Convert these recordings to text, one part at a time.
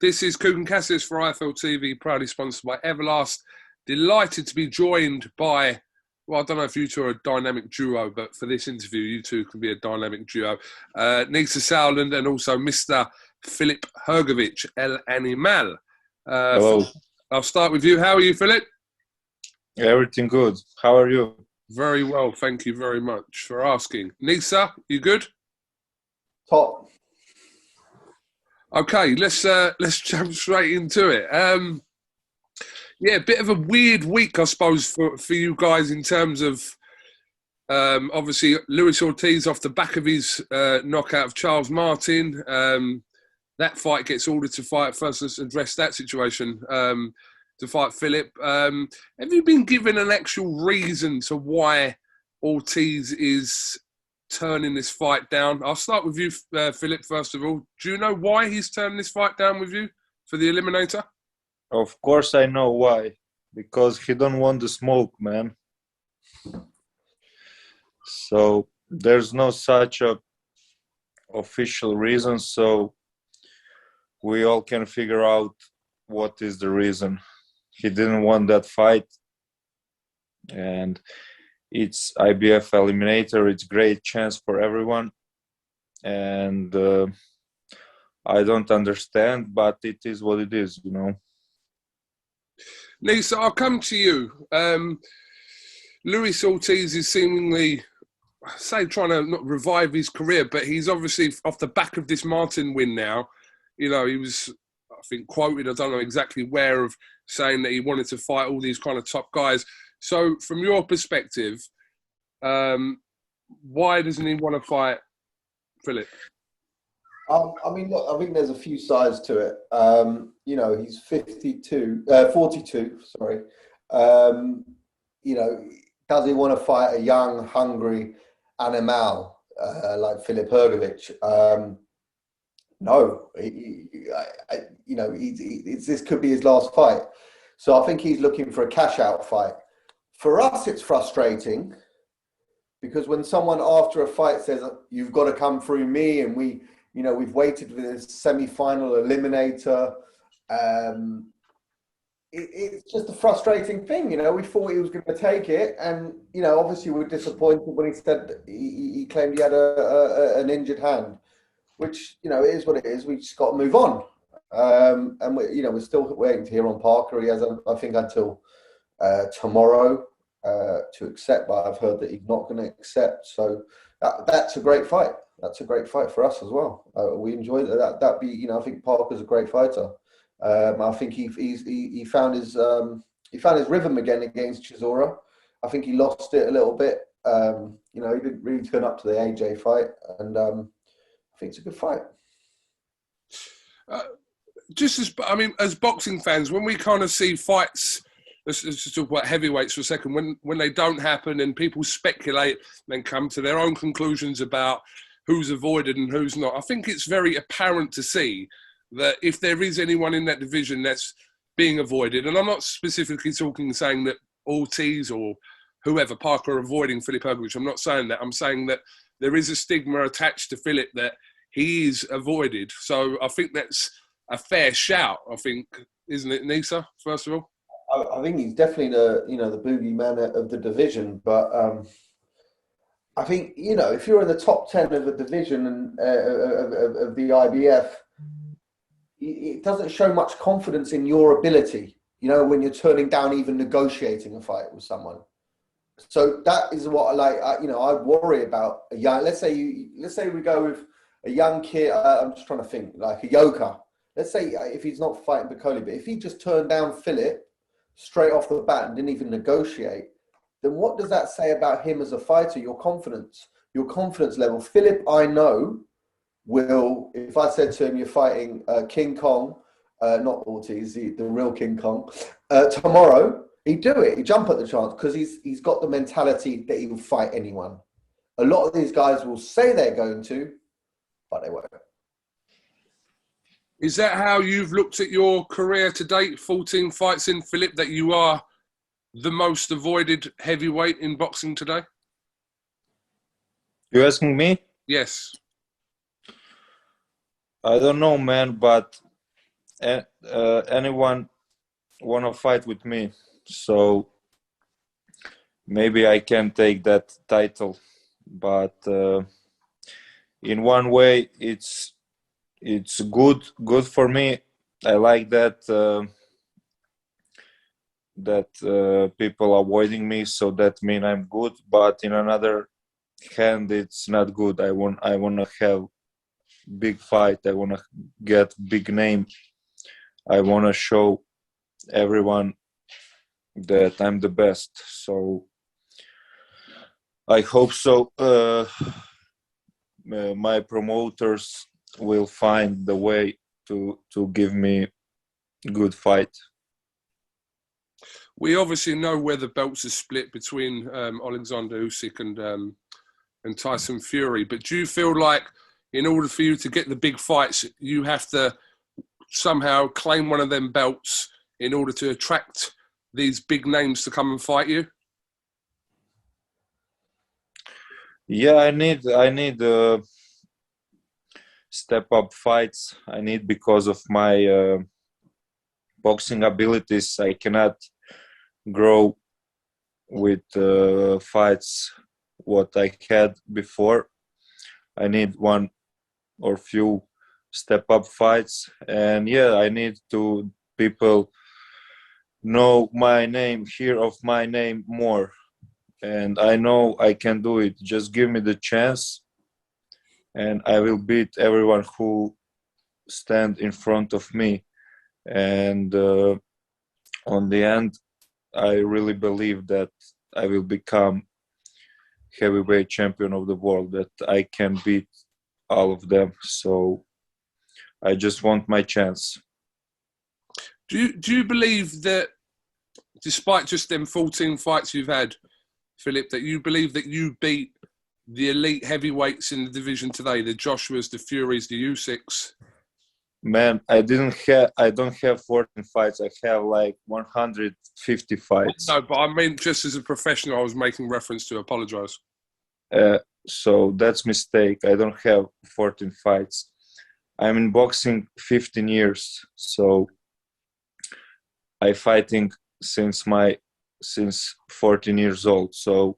This is KUGAN CASSIUS for IFL TV, proudly sponsored by Everlast. Delighted to be joined by, well, I don't know if you two are a dynamic duo, but for this interview, you two can be a dynamic duo. NISSE SAUERLAND and also Mr. Filip Hrgovic, El Animal. Hello. I'll start with you. How are you, Filip? Everything good. How are you? Very well, thank you very much for asking. NISSE, you good? Top. Okay, let's jump straight into it. Yeah, a bit of a weird week, I suppose, for you guys in terms of obviously Luis Ortiz off the back of his knockout of Charles Martin. That fight gets ordered to fight. First, let's address that situation. To fight Filip. Have you been given an actual reason to why Ortiz is turning this fight down? I'll start with you, Filip, first of all. Do you know why he's turning this fight down with you for the eliminator? Of course I know why. Because he don't want the smoke, man. So there's no such a official reason, so we all can figure out what is the reason. He didn't want that fight, and it's IBF eliminator. It's great chance for everyone, and I don't understand, but it is what it is, you know. NISSE, I'll come to you. Luis Ortiz is seemingly, say, trying to not revive his career, but he's obviously off the back of this Martin win now. You know, he was, I think, quoted, I don't know exactly where, of saying that he wanted to fight all these kind of top guys. So from your perspective, why doesn't he want to fight Filip? I mean, look, I think there's a few sides to it. You know, he's 42, sorry. You know, does he want to fight a young, hungry animal like Filip Hrgovic? No, you know, this could be his last fight. So I think he's looking for a cash-out fight. For us, it's frustrating because when someone after a fight says, you've got to come through me, and we, you know, we've waited for this semi-final eliminator, it's just a frustrating thing. You know, we thought he was going to take it, and, you know, obviously we're disappointed when he said he claimed he had an injured hand, which, you know, it is what it is. We just got to move on. And we, you know, we're still waiting to hear on Parker. He has, I think, until tomorrow to accept, but I've heard that he's not going to accept. So that's a great fight. That's a great fight for us as well. We enjoyed that. That be, you know, I think Parker's a great fighter. I think he found his rhythm again against Chisora. I think he lost it a little bit. You know, he didn't really turn up to the AJ fight, and I think it's a good fight. Just as, I mean, as boxing fans, when we kind of see fights, let's just talk about heavyweights for a second, when they don't happen and people speculate and come to their own conclusions about who's avoided and who's not, I think it's very apparent to see that if there is anyone in that division that's being avoided, and I'm not specifically saying that Ortiz or whoever, Parker, are avoiding Filip Hrgovic, I'm not saying that. I'm saying that there is a stigma attached to Filip that he is avoided. So I think that's a fair shout, I think, isn't it, NISSE, first of all? I think he's definitely the, you know, the boogeyman of the division, but I think, you know, if you're in the top 10 of a division and of the IBF, it doesn't show much confidence in your ability, you know, when you're turning down even negotiating a fight with someone. So that is what you know, I worry about a young, let's say we go with a young kid, I'm just trying to think, like a Yoka. Let's say if he's not fighting Bacoli, but if he just turned down Filip straight off the bat and didn't even negotiate, then what does that say about him as a fighter, your confidence level? Filip, I know, will, if I said to him, you're fighting King Kong, not Ortiz, the real King Kong, tomorrow, he'd do it. He'd jump at the chance because he's got the mentality that he will fight anyone. A lot of these guys will say they're going to, but they won't. Is that how you've looked at your career to date, 14 fights in, Filip, that you are the most avoided heavyweight in boxing today? You asking me? Yes. I don't know, man, but anyone want to fight with me, so maybe I can take that title. But in one way, it's good for me. I like that people avoiding me, so that mean I'm good. But in another hand, it's not good. I want to have big fight. I want to get big name. I want to show everyone that I'm the best. So I hope so. My promoters will find the way to give me good fight. We obviously know where the belts are split between Alexander Usyk and Tyson Fury, but do you feel like in order for you to get the big fights, you have to somehow claim one of them belts in order to attract these big names to come and fight you? Yeah, I need step up fights. I need, because of my boxing abilities, I cannot grow with fights what I had before. I need one or few step up fights, and yeah, I need to people know my name, hear of my name more, and I know I can do it. Just give me the chance, and I will beat everyone who stand in front of me. And on the end, I really believe that I will become heavyweight champion of the world, that I can beat all of them. So I just want my chance. Do you believe that, despite just them 14 fights you've had, Filip, that you believe that you beat the elite heavyweights in the division today, the Joshuas, the Furies, the Usyks? Man, I don't have 14 fights. I have like 150 fights. No, but I mean, just as a professional, I was making reference to. Apologize. So that's mistake. I don't have 14 fights. I'm in boxing 15 years. So I fighting since 14 years old. So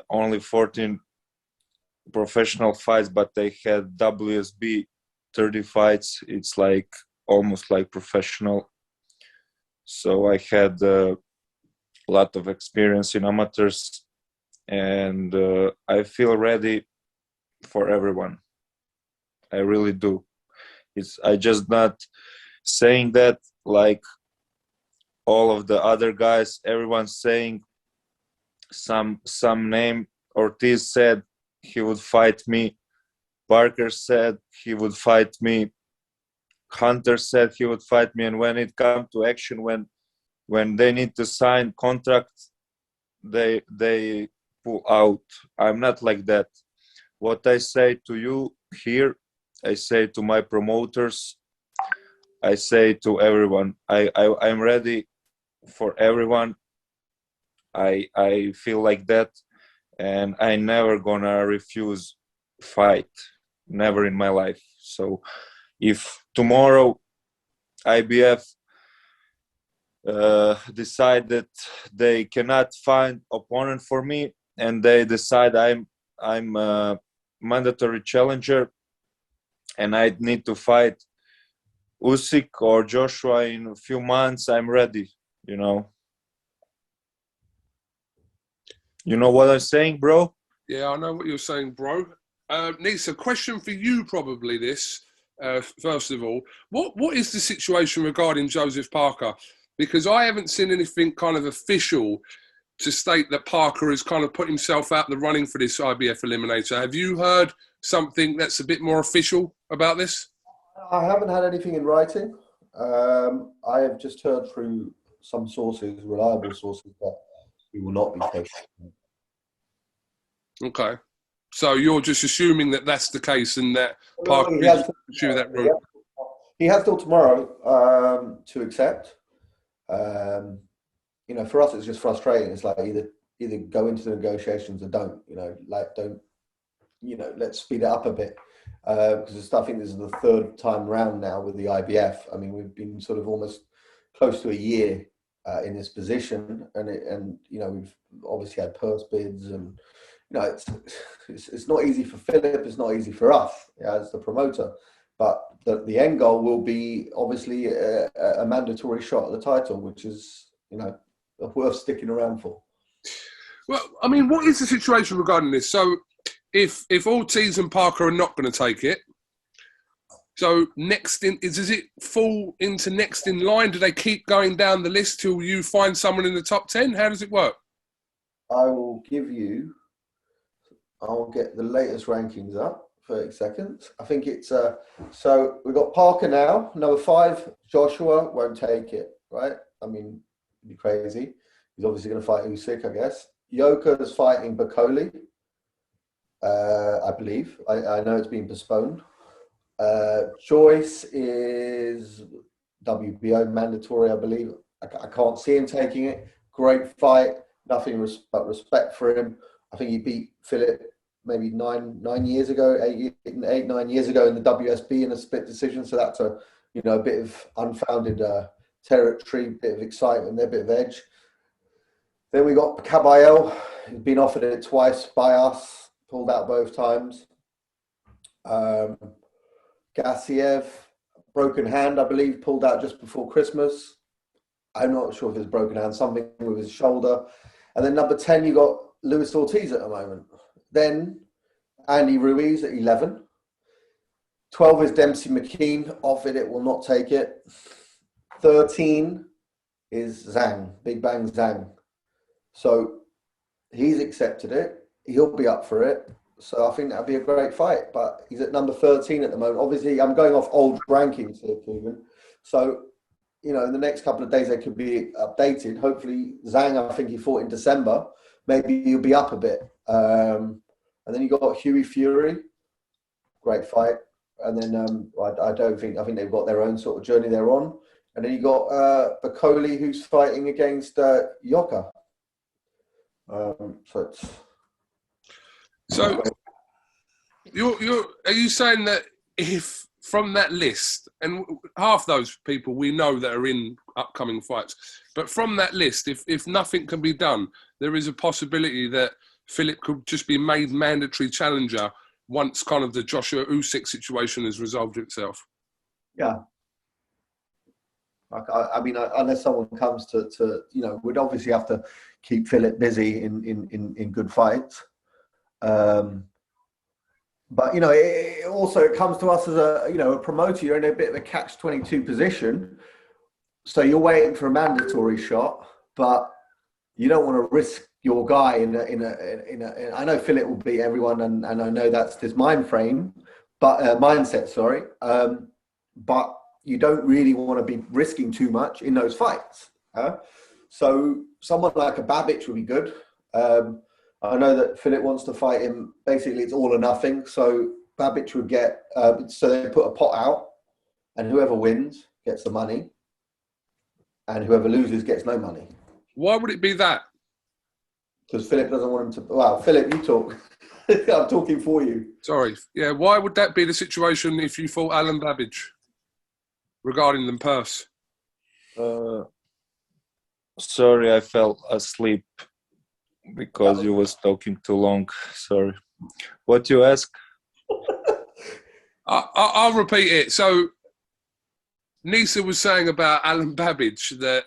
only 14 professional fights, but I had WSB 30 fights. It's like almost like professional. So I had a lot of experience in amateurs, and I feel ready for everyone. I really do. I just not saying that like all of the other guys. Everyone's saying some name. Ortiz said he would fight me. Parker said he would fight me. Hunter said he would fight me. And when it comes to action, when they need to sign contracts, they pull out. I'm not like that. What I say to you here, I say to my promoters, I say to everyone, I'm ready for everyone. I feel like that, and I never gonna refuse fight, never in my life. So if tomorrow IBF decide that they cannot find opponent for me, and they decide I'm a mandatory challenger and I need to fight Usyk or Joshua in a few months, I'm ready, you know. You know what I'm saying, bro? Yeah, I know what you're saying, bro. NISSE, a question for you probably this, first of all. What is the situation regarding Joseph Parker? Because I haven't seen anything kind of official to state that Parker has kind of put himself out the running for this IBF eliminator. Have you heard something that's a bit more official about this? I haven't had anything in writing. I have just heard through some sources, reliable sources, that he will not be taken. Okay. So you're just assuming that that's the case and that Parker is pursue that route? He has till tomorrow to accept. You know, for us, it's just frustrating. It's like either go into the negotiations or don't. You know, like don't. You know, let's speed it up a bit. because I think this is the third time round now with the IBF. I mean, we've been sort of almost close to a year in this position, and we've obviously had purse bids, and it's not easy for Filip. It's not easy for us as the promoter. But the end goal will be obviously a mandatory shot at the title, which is worth sticking around for. Well, I mean, what is the situation regarding this? So, if Ortiz and Parker are not going to take it, so does it fall into next in line? Do they keep going down the list till you find someone in the top 10? How does it work? I'll get the latest rankings up. 30 seconds. I think it's so we've got Parker now, number 5. Joshua won't take it, right? I mean, it'd be crazy. He's obviously going to fight Usyk, I guess. Yoka's fighting Bakoli, I believe. I know it's been postponed. Joyce is WBO mandatory, I believe. I can't see him taking it. Great fight. Nothing but respect for him. I think he beat Filip maybe 9 years ago, 9 years ago in the WSB in a split decision. So that's a bit of unfounded territory, bit of excitement there, bit of edge. Then we got Caballel, who's been offered it twice by us, pulled out both times. Gassiev, broken hand, I believe, pulled out just before Christmas. I'm not sure if it's broken hand, something with his shoulder. And then number 10, you got Luis Ortiz at the moment. Then Andy Ruiz at 11. 12 is Dempsey McKean. Offered it, will not take it. 13 is Zhang, Big Bang Zhang. So he's accepted it. He'll be up for it. So I think that'd be a great fight. But he's at number 13 at the moment. Obviously, I'm going off old rankings here, KUGAN. So, in the next couple of days, they could be updated. Hopefully, Zhang, I think he fought in December. Maybe he'll be up a bit. And then you got Huey Fury, great fight. And then I think they've got their own sort of journey they're on. And then you got Bakoli, who's fighting against Yoka. So are you saying that if from that list, and half those people we know that are in upcoming fights, but from that list, if nothing can be done, there is a possibility that Filip could just be made mandatory challenger once kind of the Joshua Usyk situation has resolved itself? Yeah. I mean, unless someone comes to we'd obviously have to keep Filip busy in good fights. But, it comes to us as a promoter. You're in a bit of a catch-22 position. So you're waiting for a mandatory shot, but you don't want to risk your guy in a I know Filip will beat everyone, and I know that's his mindset, sorry. But you don't really want to be risking too much in those fights. So someone like a Babic would be good. I know that Filip wants to fight him. Basically, it's all or nothing. So Babic would get, so they put a pot out, and whoever wins gets the money, and whoever loses gets no money. Why would it be that? Because Filip doesn't want him to. Well, Filip, you talk. I'm talking for you. Sorry. Yeah, why would that be the situation if you fought Alen Babic regarding the purse? Sorry, I fell asleep because you was talking too long. Sorry. What you ask? I'll repeat it. So, NISSE was saying about Alen Babic that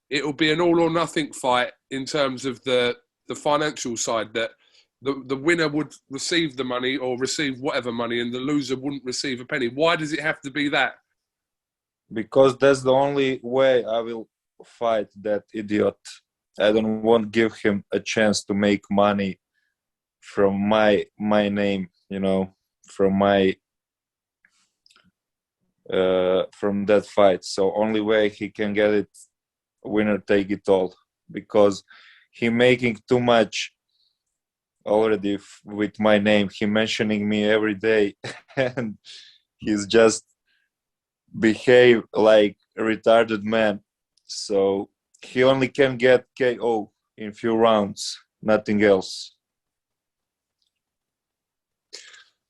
it'll be an all-or-nothing fight in terms of the financial side, that the winner would receive the money or receive whatever money and the loser wouldn't receive a penny. Why does it have to be that? Because that's the only way I will fight that idiot. I don't want to give him a chance to make money from my name, from my from that fight. So only way he can get it, winner take it all, because he making too much already with my name. He mentioning me every day and he's just behave like a retarded man. So he only can get KO in few rounds, nothing else.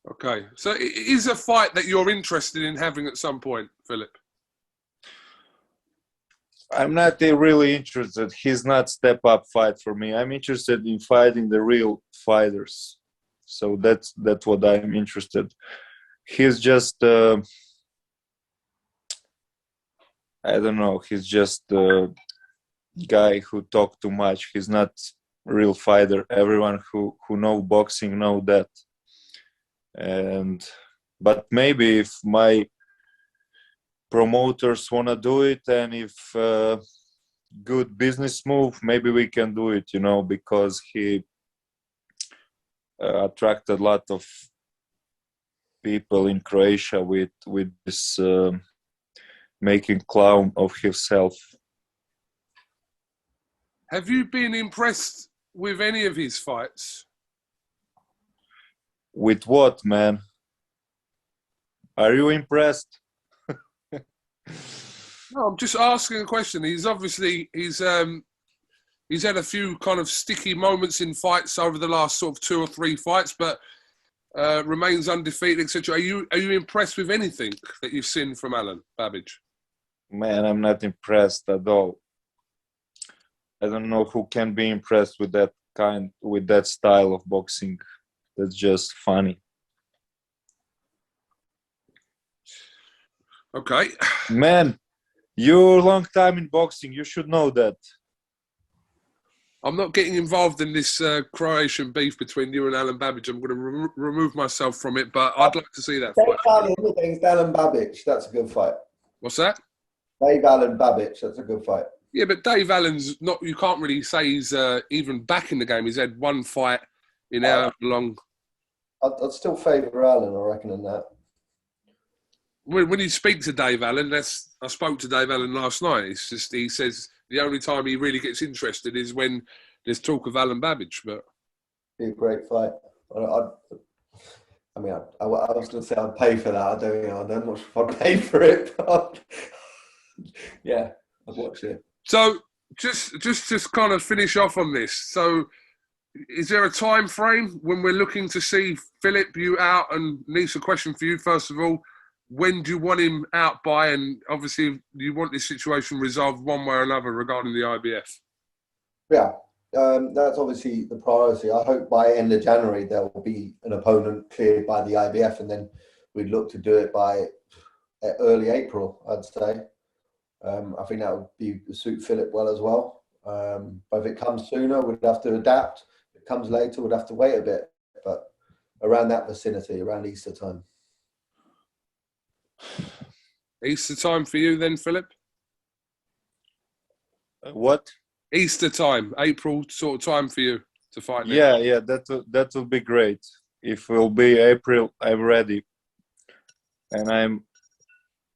Okay, so it is a fight that you're interested in having at some point, Filip? I'm not really interested. He's not step-up fight for me. I'm interested in fighting the real fighters. So that's what I'm interested. He's just I don't know. He's just a guy who talk too much. He's not a real fighter. Everyone who know boxing know that. But maybe if my promoters wanna do it, and if good business move, maybe we can do it. Because he attracted a lot of people in Croatia with this making clown of himself. Have you been impressed with any of his fights? With what, man? Are you impressed? No, I'm just asking a question. He's obviously he's had a few kind of sticky moments in fights over the last sort of 2 or 3 fights, but remains undefeated, etc. Are you impressed with anything that you've seen from Alen Babic? Man, I'm not impressed at all. I don't know who can be impressed with that style of boxing. That's just funny. Okay. Man, you're a long time in boxing. You should know that. I'm not getting involved in this Croatian beef between you and Alen Babic. I'm going to remove myself from it, but I'd like to see that Dave fight. Allen against Alen Babic. That's a good fight. What's that? Dave Alen Babic. That's a good fight. Yeah, but Dave Allen's not. You can't really say he's even back in the game. He's had one fight in how long. I'd still favour Allen, I reckon, in that. When you speak to Dave Allen, I spoke to Dave Allen last night. It's just he says the only time he really gets interested is when there's talk of Alen Babic. But Be a great fight. I was going to say I'd pay for that. I'm not sure if I'd pay for it, but yeah, I'd watch it. so just kind of finish off on this. So, is there a time frame when we're looking to see Filip you out? And NISSE, a question for you first of all. When do you want him out by? And obviously, you want this situation resolved one way or another regarding the IBF. Yeah, that's obviously the priority. I hope by end of January there will be an opponent cleared by the IBF, and then we'd look to do it by early April, I'd say. I think that would suit Filip well as well. But if it comes sooner, we'd have to adapt. If it comes later, we'd have to wait a bit. But around that vicinity, around Easter time. Easter time for you then, Filip? What? Easter time, April sort of time for you to fight next. Yeah, that will be great. If it will be April, I'm ready. And I'm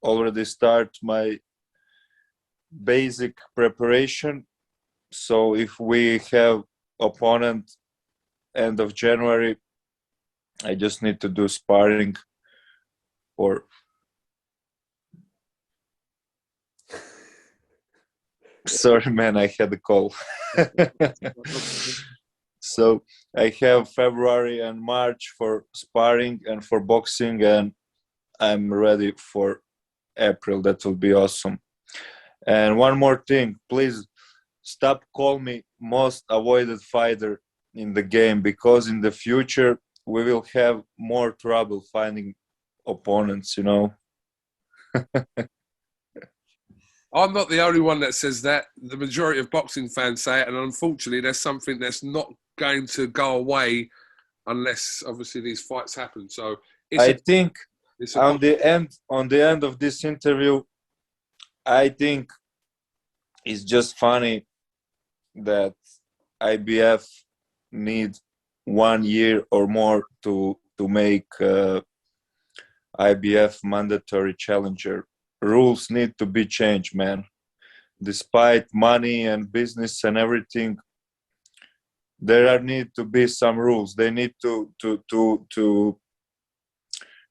already start my basic preparation. So if we have opponent end of January, I just need to do sparring or sorry, man, I had a call. So I have February and March for sparring and for boxing, and I'm ready for April. That will be awesome. And one more thing, please stop calling me most avoided fighter in the game, because in the future we will have more trouble finding opponents, I'm not the only one that says that. The majority of boxing fans say it, and unfortunately, there's something that's not going to go away unless, obviously, these fights happen. So, I think on the end of this interview, I think it's just funny that IBF need 1 year or more to make IBF mandatory challenger. Rules need to be changed, man. Despite money and business and everything, there need to be some rules. They need to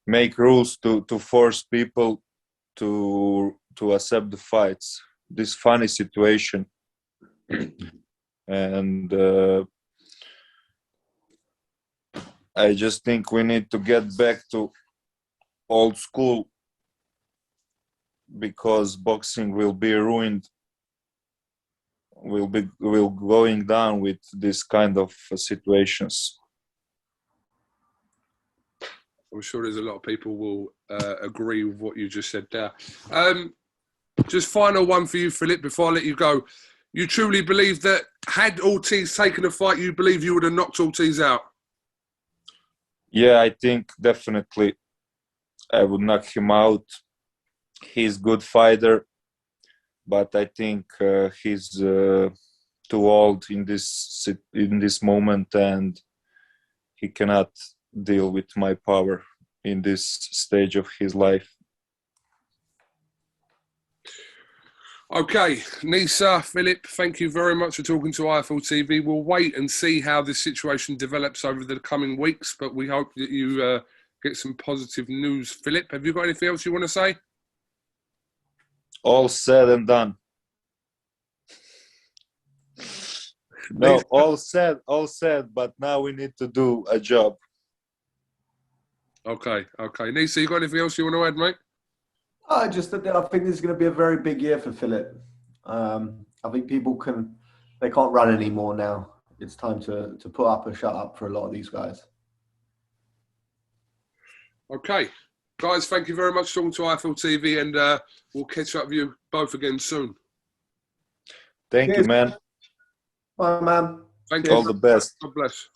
make rules to force people to accept the fights. This funny situation, and I just think we need to get back to old school, because boxing will be ruined, will going down with this kind of situations. I'm sure there's a lot of people will agree with what you just said there. Just final one for you, Filip, before I let you go. You truly believe that had Ortiz taken a fight, you believe you would have knocked Ortiz out? Yeah, I think definitely I would knock him out. He's a good fighter, but I think he's too old in this moment, and he cannot deal with my power in this stage of his life. Okay, NISSE, Filip, thank you very much for talking to IFL TV. We'll wait and see how this situation develops over the coming weeks, but we hope that you get some positive news. Filip, have you got anything else you want to say? All said and done. No, all said, but now we need to do a job. Okay. NISSE, you got anything else you want to add, mate? I think this is going to be a very big year for Filip. I think they can't run anymore now. It's time to put up or shut up for a lot of these guys. Okay. Guys, thank you very much for talking to IFL TV, and we'll catch up with you both again soon. Thank you, man. Bye, man. Thank you. All the best. God bless.